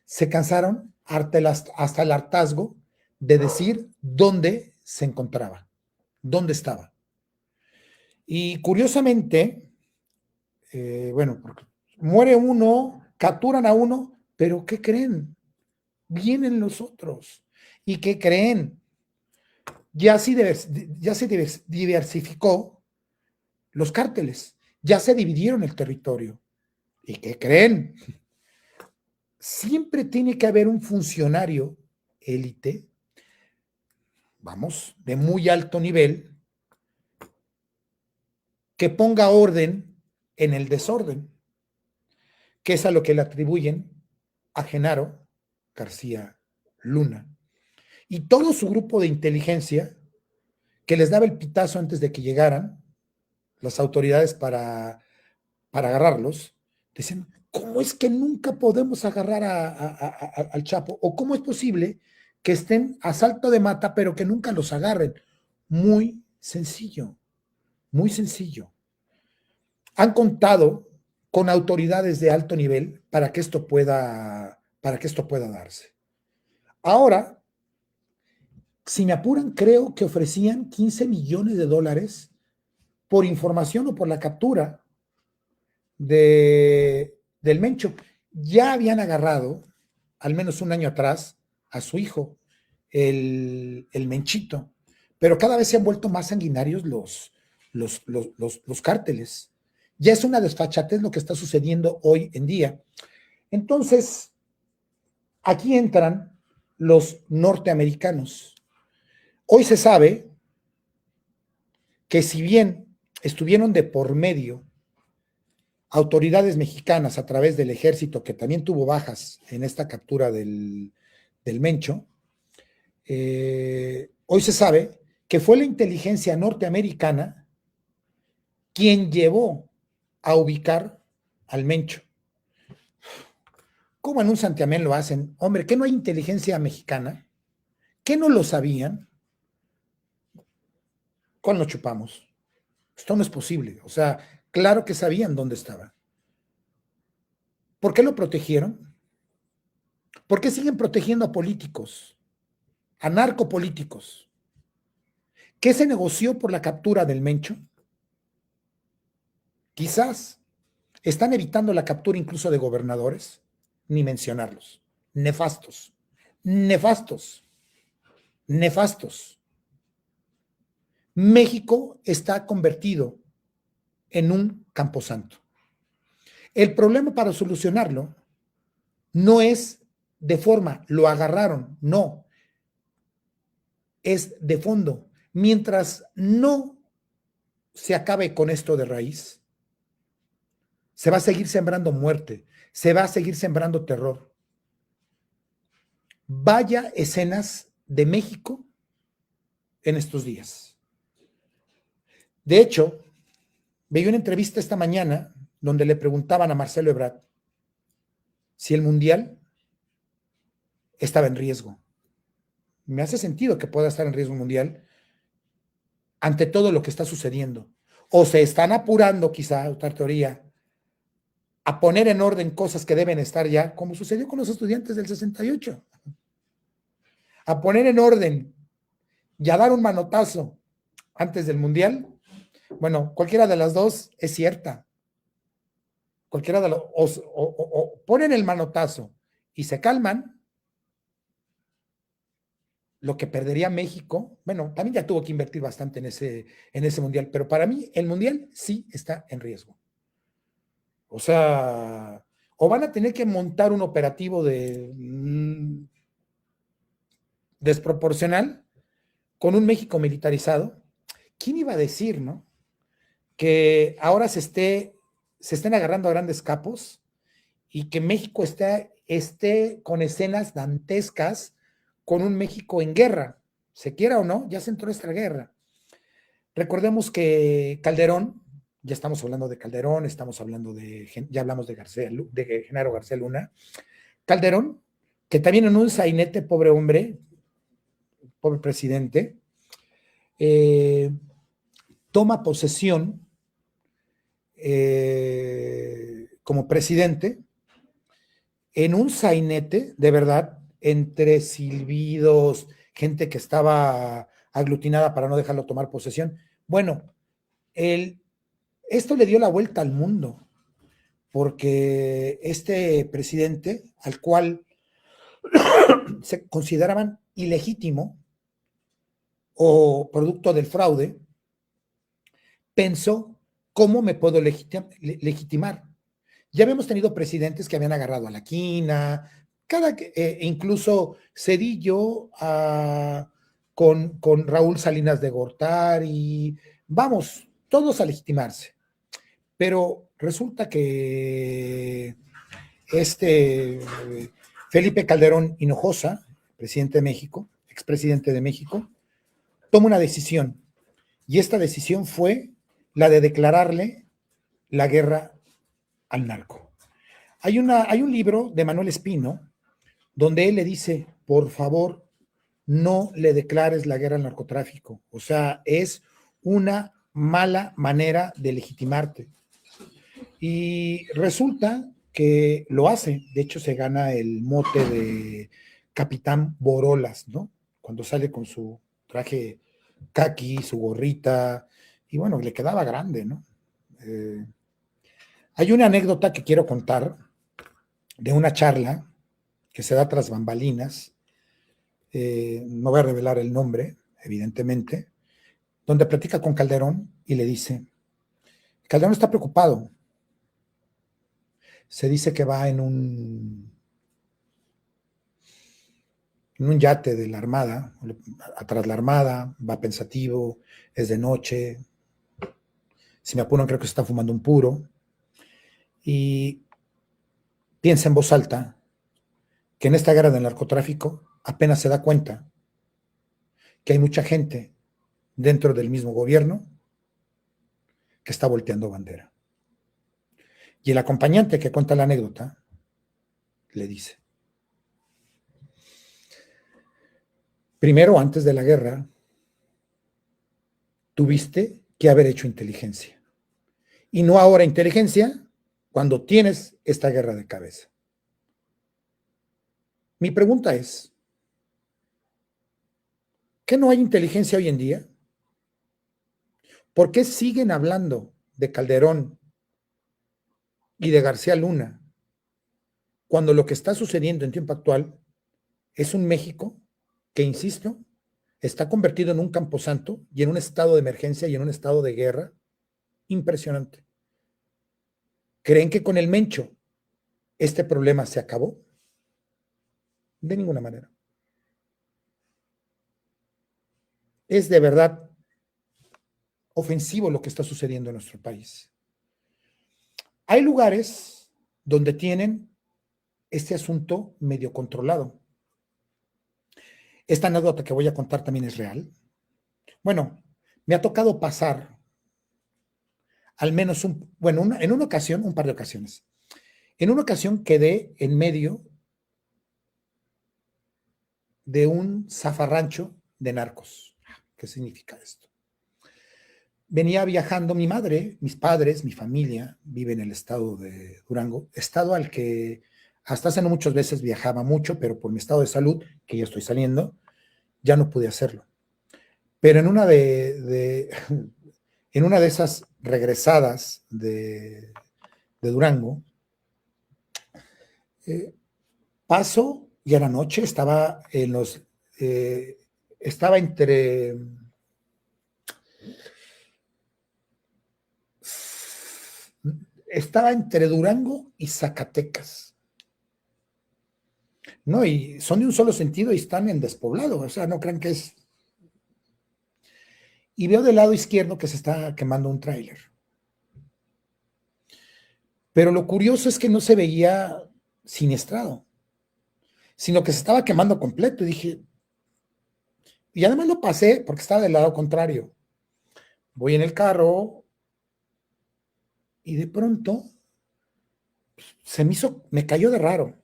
se cansaron hasta el hartazgo de decir dónde se encontraba, dónde estaba. Y curiosamente, bueno, porque muere uno, capturan a uno, pero ¿qué creen? Vienen los otros. ¿Y qué creen? Ya se diversificó los cárteles, ya se dividieron el territorio. ¿Y qué creen? Siempre tiene que haber un funcionario élite, vamos, de muy alto nivel, que ponga orden en el desorden, que es a lo que le atribuyen a Genaro García Luna y todo su grupo de inteligencia que les daba el pitazo antes de que llegaran las autoridades para agarrarlos. Dicen, ¿cómo es que nunca podemos agarrar al Chapo? ¿O cómo es posible que estén a salto de mata pero que nunca los agarren? Muy sencillo, muy sencillo. Han contado con autoridades de alto nivel para que esto pueda darse. Ahora, si me apuran, creo que ofrecían 15 millones de dólares por información o por la captura del Mencho. Ya habían agarrado, al menos un año atrás, a su hijo, el Menchito, pero cada vez se han vuelto más sanguinarios los cárteles. Ya es una desfachatez lo que está sucediendo hoy en día. Entonces, aquí entran los norteamericanos. Hoy se sabe que si bien estuvieron de por medio autoridades mexicanas a través del ejército, que también tuvo bajas en esta captura del Mencho, hoy se sabe que fue la inteligencia norteamericana quien llevó a ubicar al Mencho. ¿Cómo en un santiamén lo hacen? Hombre, ¿qué no hay inteligencia mexicana? ¿Qué no lo sabían? ¿Cuál nos chupamos? Esto no es posible. O sea, claro que sabían dónde estaba. ¿Por qué lo protegieron? ¿Por qué siguen protegiendo a políticos, a narcopolíticos? ¿Qué se negoció por la captura del Mencho? Quizás están evitando la captura incluso de gobernadores, ni mencionarlos. Nefastos, nefastos, nefastos. México está convertido en un camposanto. El problema para solucionarlo no es de forma, lo agarraron, no, es de fondo. Mientras no se acabe con esto de raíz, se va a seguir sembrando muerte, se va a seguir sembrando terror. Vaya escenas de México en estos días. De hecho, veía una entrevista esta mañana donde le preguntaban a Marcelo Ebrard si el Mundial estaba en riesgo. me hace sentido que pueda estar en riesgo mundial ante todo lo que está sucediendo. O se están apurando, quizá, otra teoría, a poner en orden cosas que deben estar ya, como sucedió con los estudiantes del 68. A poner en orden y a dar un manotazo antes del mundial. Bueno, cualquiera de las dos es cierta. Cualquiera de los, o ponen el manotazo y se calman, lo que perdería México, bueno, también ya tuvo que invertir bastante en ese mundial, pero para mí el mundial sí está en riesgo. O sea, o van a tener que montar un operativo desproporcional con un México militarizado. ¿Quién iba a decir, no? Que ahora se estén agarrando a grandes capos y que México esté con escenas dantescas con un México en guerra, se quiera o no, ya se entró esta guerra. Recordemos que Calderón, ya estamos hablando de Calderón, ya hablamos de Genaro García Luna, Calderón, que también en un sainete, pobre hombre, pobre presidente, toma posesión como presidente en un sainete, de verdad, entre silbidos, gente que estaba aglutinada para no dejarlo tomar posesión. Bueno, esto le dio la vuelta al mundo, porque este presidente, al cual se consideraban ilegítimo o producto del fraude, pensó, ¿cómo me puedo legitimar? Ya habíamos tenido presidentes que habían agarrado a la quina, incluso Cedillo con Raúl Salinas de Gortari, vamos, todos a legitimarse. Pero resulta que Felipe Calderón Hinojosa, presidente de México, expresidente de México, toma una decisión, y esta decisión fue la de declararle la guerra al narco. Hay un libro de Manuel Espino donde él le dice, por favor, no le declares la guerra al narcotráfico. O sea, es una mala manera de legitimarte. Y resulta que lo hace. De hecho, se gana el mote de Capitán Borolas, ¿no? Cuando sale con su traje caqui, su gorrita, y bueno, le quedaba grande, ¿no? Hay una anécdota que quiero contar de una charla que se da tras bambalinas, no voy a revelar el nombre, evidentemente, donde platica con Calderón y le dice, Calderón está preocupado, se dice que va en un yate de la Armada, atrás la Armada, va pensativo, es de noche, si me apuran creo que se está fumando un puro, y piensa en voz alta que en esta guerra del narcotráfico apenas se da cuenta que hay mucha gente dentro del mismo gobierno que está volteando bandera. Y el acompañante que cuenta la anécdota le dice, primero, antes de la guerra, tuviste que haber hecho inteligencia. Y no ahora inteligencia cuando tienes esta guerra de cabeza. Mi pregunta es, ¿qué no hay inteligencia hoy en día? ¿Por qué siguen hablando de Calderón y de García Luna cuando lo que está sucediendo en tiempo actual es un México que, insisto, está convertido en un camposanto y en un estado de emergencia y en un estado de guerra impresionante? ¿Creen que con el Mencho este problema se acabó? De ninguna manera. Es de verdad ofensivo lo que está sucediendo en nuestro país. Hay lugares donde tienen este asunto medio controlado. Esta anécdota que voy a contar también es real. Bueno, me ha tocado pasar al menos en una ocasión, un par de ocasiones. En una ocasión quedé en medio de un zafarrancho de narcos. ¿Qué significa esto? Venía viajando mi madre, mis padres, mi familia, vive en el estado de Durango, estado al que hasta hace no muchas veces viajaba mucho, pero por mi estado de salud, que ya estoy saliendo, ya no pude hacerlo. Pero en una en una de esas regresadas de Durango, paso, ya era noche, estaba entre Durango y Zacatecas, ¿no? Y son de un solo sentido y están en despoblado, o sea, no crean que es. Y veo del lado izquierdo que se está quemando un tráiler. Pero lo curioso es que no se veía siniestrado, sino que se estaba quemando completo. Y dije, y además lo pasé porque estaba del lado contrario. Voy en el carro y de pronto me cayó de raro.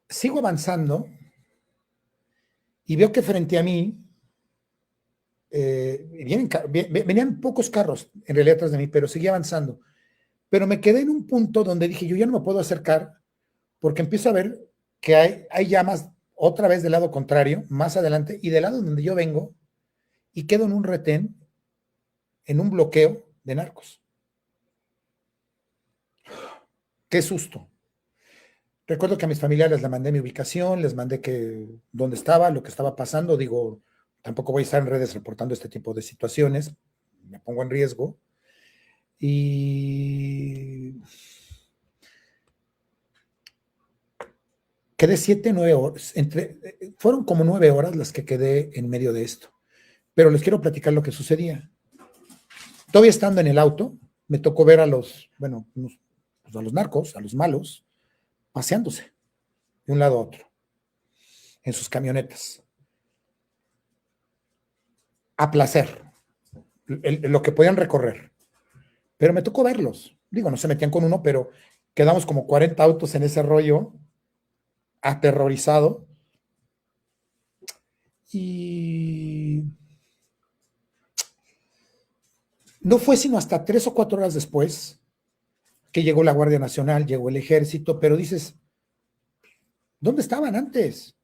Sigo avanzando y veo que frente a mí venían pocos carros en realidad atrás de mí, pero seguí avanzando. Pero me quedé en un punto donde dije, yo ya no me puedo acercar porque empiezo a ver que hay llamas otra vez del lado contrario, más adelante, y del lado donde yo vengo, y quedo en un retén, en un bloqueo de narcos. Qué susto. Recuerdo que a mis familiares les mandé mi ubicación, les mandé dónde estaba, lo que estaba pasando. Digo, tampoco voy a estar en redes reportando este tipo de situaciones, me pongo en riesgo. Y quedé 7, 9 horas, fueron como 9 horas las que quedé en medio de esto. Pero les quiero platicar lo que sucedía. Todavía estando en el auto, me tocó ver a los narcos, a los malos, paseándose de un lado a otro, en sus camionetas, a placer, lo que podían recorrer. Pero me tocó verlos. Digo, no se metían con uno, pero quedamos como 40 autos en ese rollo, aterrorizado. Y no fue sino hasta 3 o 4 horas después que llegó la Guardia Nacional, llegó el ejército, pero dices, ¿dónde estaban antes?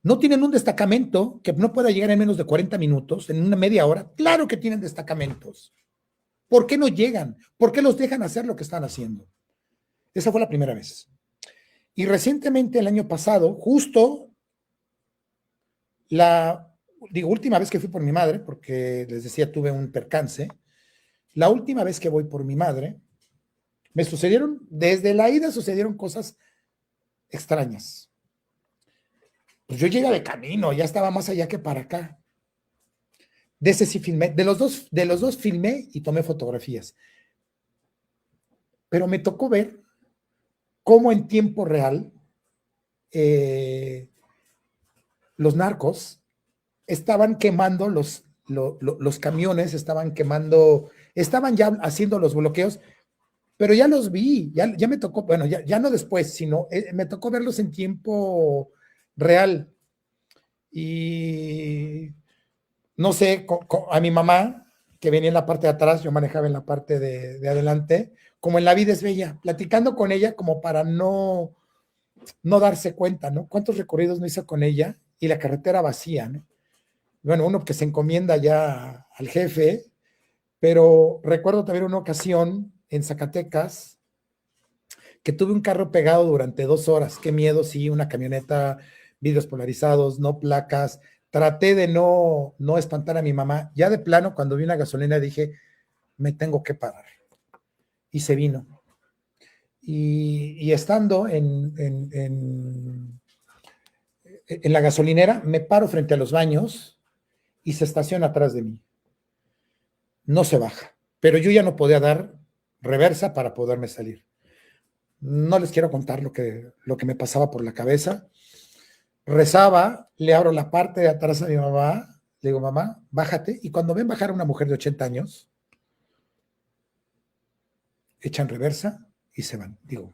¿No tienen un destacamento que no pueda llegar en menos de 40 minutos, en una media hora? Claro que tienen destacamentos. ¿Por qué no llegan? ¿Por qué los dejan hacer lo que están haciendo? Esa fue la primera vez. Y recientemente, el año pasado, justo última vez que fui por mi madre, porque les decía, tuve un percance, la última vez que voy por mi madre, desde la ida sucedieron cosas extrañas. Pues yo llegué de camino, ya estaba más allá que para acá. De ese sí filmé, de los dos filmé y tomé fotografías. Pero me tocó ver cómo en tiempo real los narcos estaban quemando los camiones, estaban ya haciendo los bloqueos, pero ya los vi, ya me tocó, bueno, ya no después, sino me tocó verlos en tiempo real. Y no sé, a mi mamá, que venía en la parte de atrás, yo manejaba en la parte de adelante, como en La vida es bella, platicando con ella como para no darse cuenta, ¿no? ¿Cuántos recorridos no hice con ella? Y la carretera vacía, ¿no? Bueno, uno que se encomienda ya al jefe, pero recuerdo también una ocasión en Zacatecas que tuve un carro pegado durante 2 horas. Qué miedo, sí, una camioneta, vidrios polarizados, no placas. Traté de no espantar a mi mamá. Ya de plano, cuando vi una gasolina, dije, me tengo que parar. Y se vino. Y estando en la gasolinera, me paro frente a los baños y se estaciona atrás de mí. No se baja. Pero yo ya no podía dar reversa para poderme salir. No les quiero contar lo que me pasaba por la cabeza. Rezaba, le abro la parte de atrás a mi mamá, le digo, mamá, bájate. Y cuando ven bajar a una mujer de 80 años, echan reversa y se van. Digo,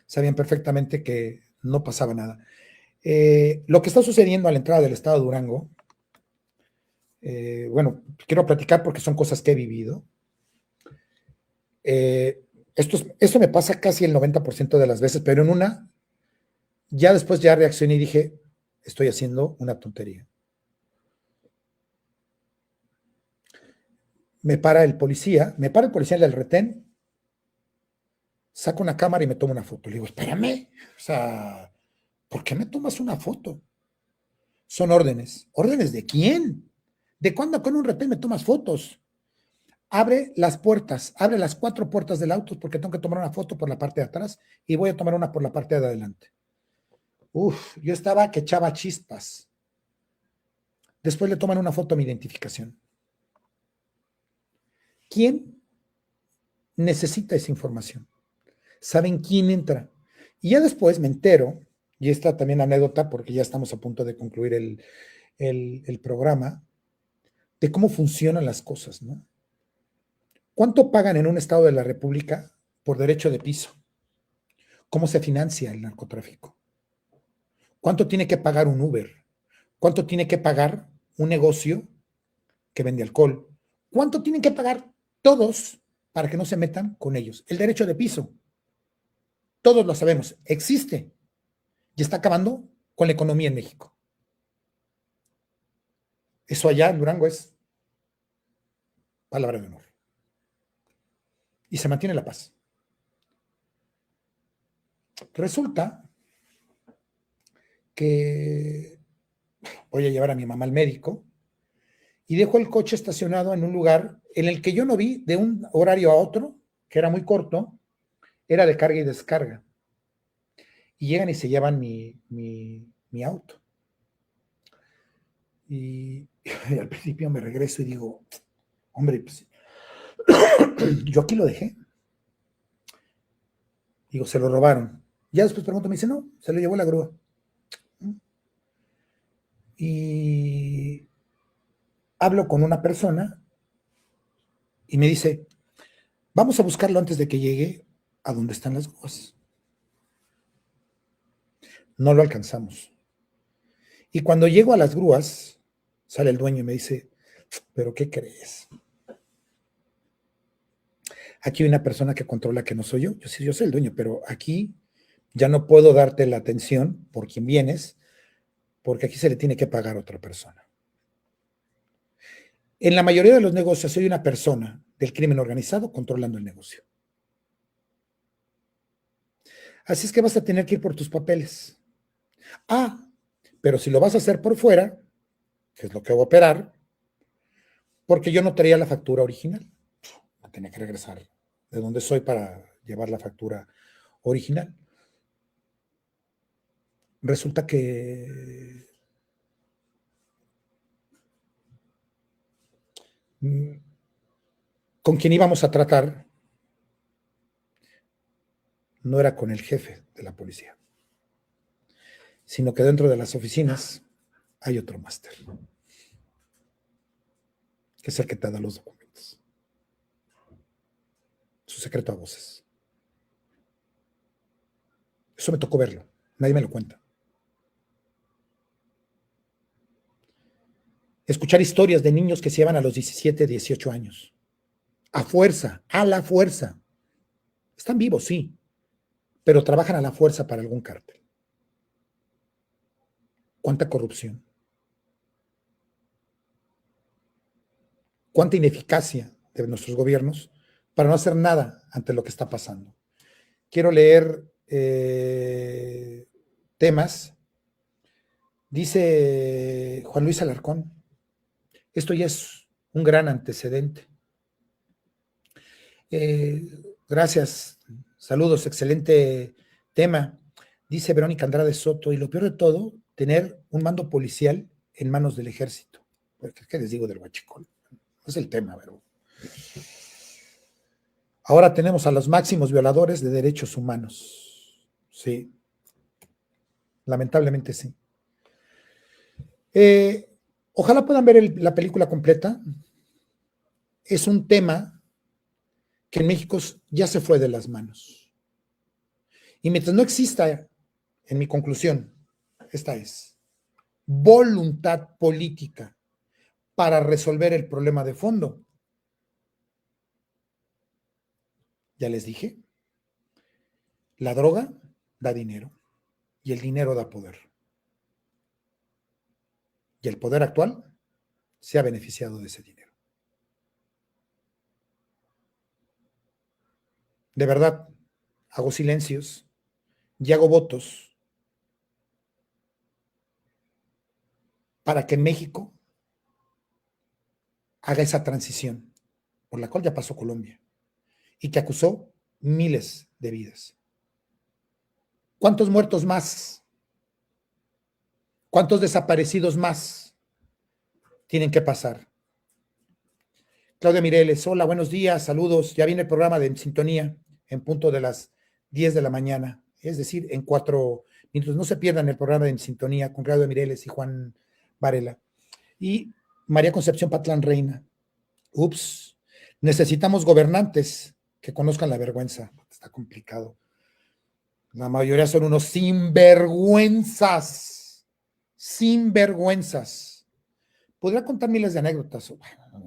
sabían perfectamente que no pasaba nada. Lo que está sucediendo a la entrada del estado de Durango, bueno, quiero platicar porque son cosas que he vivido. Esto me pasa casi el 90% de las veces, pero en una, ya después ya reaccioné y dije, estoy haciendo una tontería. Me para el policía del retén, saca una cámara y me toma una foto. Le digo, espérame, o sea, ¿por qué me tomas una foto? Son órdenes. ¿Órdenes de quién? ¿De cuándo con un retén me tomas fotos? Abre las puertas, abre las 4 puertas del auto porque tengo que tomar una foto por la parte de atrás y voy a tomar una por la parte de adelante. Uf, yo estaba que echaba chispas. Después le toman una foto a mi identificación. ¿Quién necesita esa información? ¿Saben quién entra? Y ya después me entero, y esta también anécdota, porque ya estamos a punto de concluir el programa, de cómo funcionan las cosas, ¿no? ¿Cuánto pagan en un estado de la República por derecho de piso? ¿Cómo se financia el narcotráfico? ¿Cuánto tiene que pagar un Uber? ¿Cuánto tiene que pagar un negocio que vende alcohol? ¿Cuánto tienen que pagar todos para que no se metan con ellos? El derecho de piso, todos lo sabemos, existe y está acabando con la economía en México. Eso allá en Durango es palabra de honor. Y se mantiene la paz. Resulta que voy a llevar a mi mamá al médico y dejo el coche estacionado en un lugar en el que yo no vi de un horario a otro, que era muy corto, era de carga y descarga. Y llegan y se llevan mi auto. Y al principio me regreso y digo, hombre, pues, yo aquí lo dejé. Digo, se lo robaron. Ya después pregunto, me dice, no, se lo llevó la grúa. Y hablo con una persona y me dice, vamos a buscarlo antes de que llegue a donde están las grúas. No lo alcanzamos. Y cuando llego a las grúas, sale el dueño y me dice, ¿pero qué crees? Aquí hay una persona que controla que no soy yo. Yo sí, yo soy el dueño, pero aquí ya no puedo darte la atención por quien vienes, porque aquí se le tiene que pagar a otra persona. En la mayoría de los negocios hay una persona del crimen organizado controlando el negocio. Así es que vas a tener que ir por tus papeles. Ah, pero si lo vas a hacer por fuera, que es lo que voy a operar, porque yo no traía la factura original. Tenía que regresar de donde soy para llevar la factura original. Resulta que con quien íbamos a tratar no era con el jefe de la policía, sino que dentro de las oficinas hay otro máster, que es el que te da los documentos. Su secreto a voces. Eso me tocó verlo, nadie me lo cuenta. Escuchar historias de niños que se llevan a los 17, 18 años. A fuerza, a la fuerza. Están vivos, sí, pero trabajan a la fuerza para algún cártel. ¿Cuánta corrupción? ¿Cuánta ineficacia de nuestros gobiernos para no hacer nada ante lo que está pasando? Quiero leer temas. Dice Juan Luis Alarcón, esto ya es un gran antecedente. Gracias, saludos, excelente tema. Dice Verónica Andrade Soto, y lo peor de todo, tener un mando policial en manos del ejército. Porque, ¿qué les digo del huachicol? Es el tema, pero ahora tenemos a los máximos violadores de derechos humanos. Sí, lamentablemente sí. Ojalá puedan ver la película completa. Es un tema que en México ya se fue de las manos. Y mientras no exista en mi conclusión, esta es voluntad política para resolver el problema de fondo. Ya les dije, la droga da dinero y el dinero da poder. Y el poder actual se ha beneficiado de ese dinero. De verdad, hago silencios y hago votos para que México haga esa transición por la cual ya pasó Colombia y que acusó miles de vidas. ¿Cuántos muertos más? ¿Cuántos desaparecidos más tienen que pasar? Claudia Mireles, hola, buenos días, saludos. Ya viene el programa de En Sintonía en punto de las 10 de la mañana, es decir, en 4 minutos. No se pierdan el programa de En Sintonía con Claudia Mireles y Juan Varela. Y María Concepción Patlán Reina. Ups, necesitamos gobernantes que conozcan la vergüenza. Está complicado. La mayoría son unos sinvergüenzas. Sinvergüenzas. Podría contar miles de anécdotas,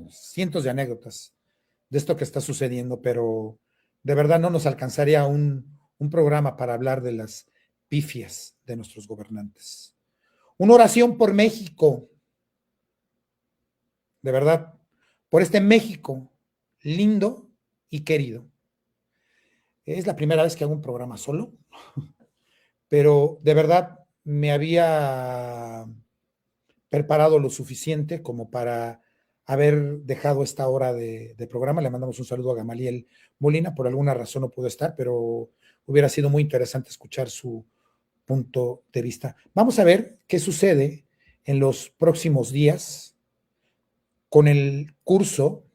cientos de anécdotas de esto que está sucediendo, pero de verdad no nos alcanzaría un programa para hablar de las pifias de nuestros gobernantes. Una oración por México, de verdad, por este México lindo y querido. Es la primera vez que hago un programa solo, pero de verdad me había preparado lo suficiente como para haber dejado esta hora de programa. Le mandamos un saludo a Gamaliel Molina, por alguna razón no pudo estar, pero hubiera sido muy interesante escuchar su punto de vista. Vamos a ver qué sucede en los próximos días con el curso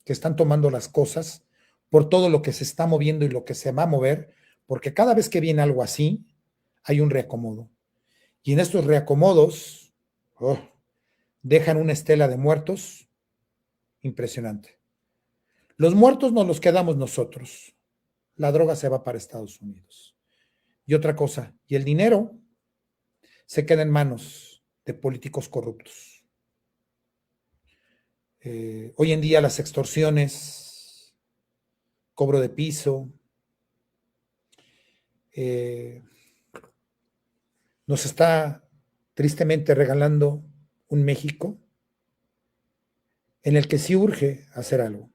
que están tomando las cosas, por todo lo que se está moviendo y lo que se va a mover, porque cada vez que viene algo así, hay un reacomodo. Y en estos reacomodos, dejan una estela de muertos impresionante. Los muertos nos los quedamos nosotros. La droga se va para Estados Unidos. Y otra cosa, y el dinero se queda en manos de políticos corruptos. Hoy en día las extorsiones, cobro de piso, nos está tristemente regalando un México en el que sí urge hacer algo.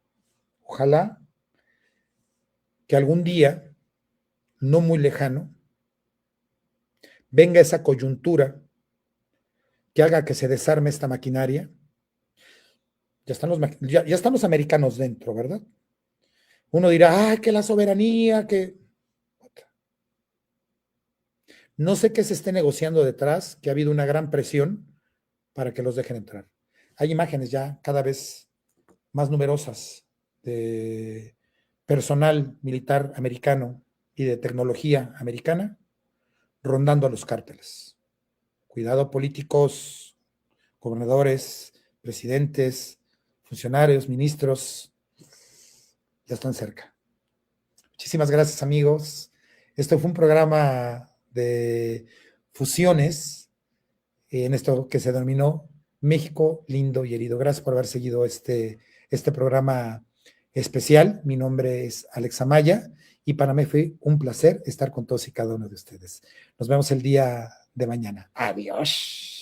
Ojalá que algún día, no muy lejano, venga esa coyuntura que haga que se desarme esta maquinaria. Ya están los americanos dentro, ¿verdad? Uno dirá, que la soberanía, que... No sé qué se esté negociando detrás, que ha habido una gran presión para que los dejen entrar. Hay imágenes ya cada vez más numerosas de personal militar americano y de tecnología americana rondando a los cárteles. Cuidado, políticos, gobernadores, presidentes, funcionarios, ministros, ya están cerca. Muchísimas gracias, amigos. Esto fue un programa de fusiones en esto que se denominó México lindo y herido. Gracias por haber seguido este programa especial. Mi nombre es Alex Amaya y para mí fue un placer estar con todos y cada uno de ustedes. Nos vemos el día de mañana. Adiós.